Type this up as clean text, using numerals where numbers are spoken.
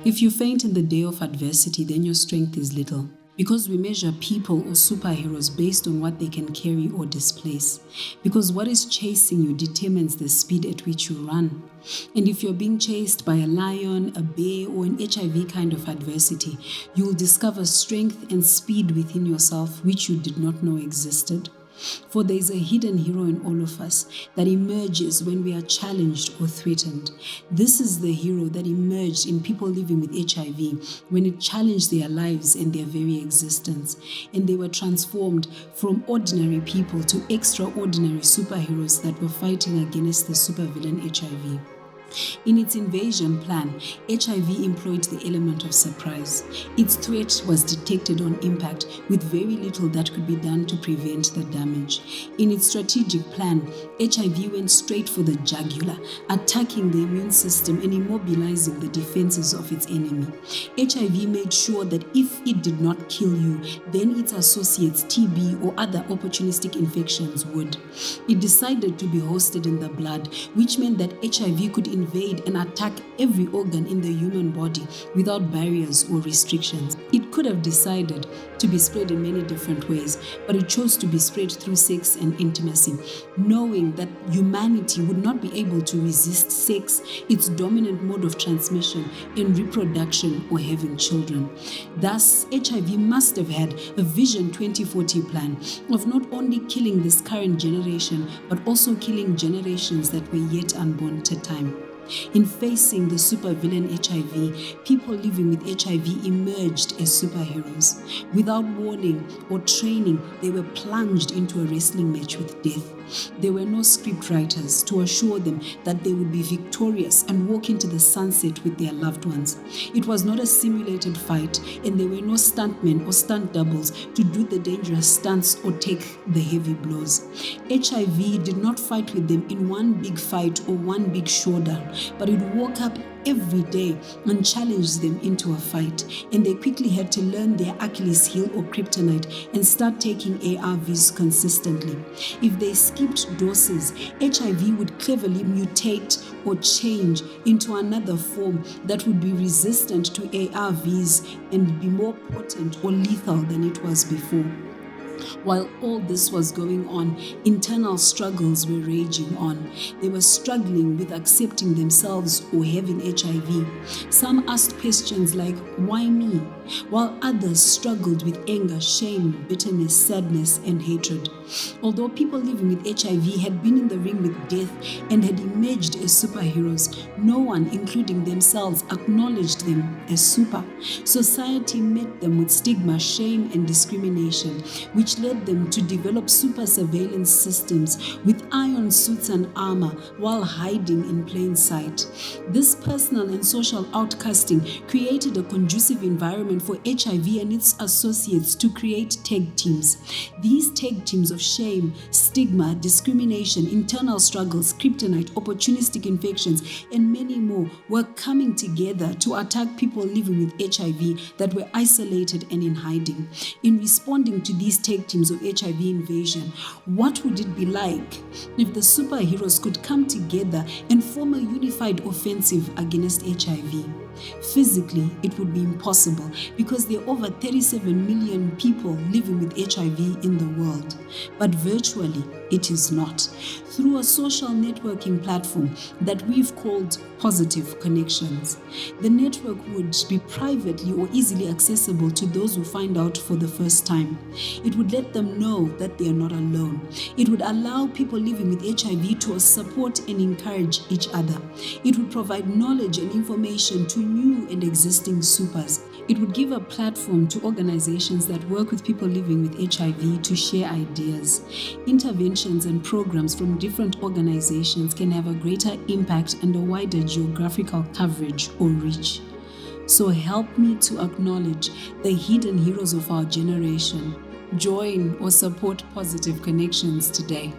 If you faint in the day of adversity, then your strength is little. Because we measure people or superheroes based on what they can carry or displace. Because what is chasing you determines the speed at which you run. And if you're being chased by a lion, a bear, or an HIV kind of adversity, you will discover strength and speed within yourself which you did not know existed. For there is a hidden hero in all of us that emerges when we are challenged or threatened. This is the hero that emerged in people living with HIV when it challenged their lives and their very existence, and they were transformed from ordinary people to extraordinary superheroes that were fighting against the supervillain HIV. In its invasion plan, HIV employed the element of surprise. Its threat was detected on impact with very little that could be done to prevent the damage. In its strategic plan, HIV went straight for the jugular, attacking the immune system and immobilizing the defenses of its enemy. HIV made sure that if it did not kill you, then its associates TB or other opportunistic infections would. It decided to be hosted in the blood, which meant that HIV could invade and attack every organ in the human body without barriers or restrictions. It could have decided to be spread in many different ways, but it chose to be spread through sex and intimacy, knowing that humanity would not be able to resist sex, its dominant mode of transmission in reproduction or having children. Thus, HIV must have had a Vision 2040 plan of not only killing this current generation, but also killing generations that were yet unborn to time. In facing the supervillain HIV, people living with HIV emerged as superheroes. Without warning or training, they were plunged into a wrestling match with death. There were no script writers to assure them that they would be victorious and walk into the sunset with their loved ones. It was not a simulated fight, and there were no stuntmen or stunt doubles to do the dangerous stunts or take the heavy blows. HIV did not fight with them in one big fight or one big showdown, but it woke up every day and challenged them into a fight, and they quickly had to learn their Achilles heel or kryptonite and start taking ARVs consistently. If they skipped doses, HIV would cleverly mutate or change into another form that would be resistant to ARVs and be more potent or lethal than it was before. While all this was going on, internal struggles were raging on. They were struggling with accepting themselves or having HIV. Some asked questions like, why me? While others struggled with anger, shame, bitterness, sadness, and hatred. Although people living with HIV had been in the ring with death and had emerged as superheroes, no one, including themselves, acknowledged them as super. Society met them with stigma, shame, and discrimination, which led them to develop super surveillance systems with iron suits and armor while hiding in plain sight. This personal and social outcasting created a conducive environment for HIV and its associates to create tag teams. These tag teams of shame, stigma, discrimination, internal struggles, kryptonite, opportunistic infections, and many more were coming together to attack people living with HIV that were isolated and in hiding. In responding to these tag teams of HIV invasion, what would it be like if the superheroes could come together and form a unified offensive against HIV? Physically, it would be impossible because there are over 37 million people living with HIV in the world. But virtually, it is not. Through a social networking platform that we've called Positive Konnections. The network would be privately or easily accessible to those who find out for the first time. It would let them know that they are not alone. It would allow people living with HIV to support and encourage each other. It would provide knowledge and information to new and existing supers. It would give a platform to organizations that work with people living with HIV to share ideas. Interventions and programs from different organizations can have a greater impact and a wider geographical coverage or reach. So help me to acknowledge the hidden heroes of our generation. Join or support Positive Konnections today.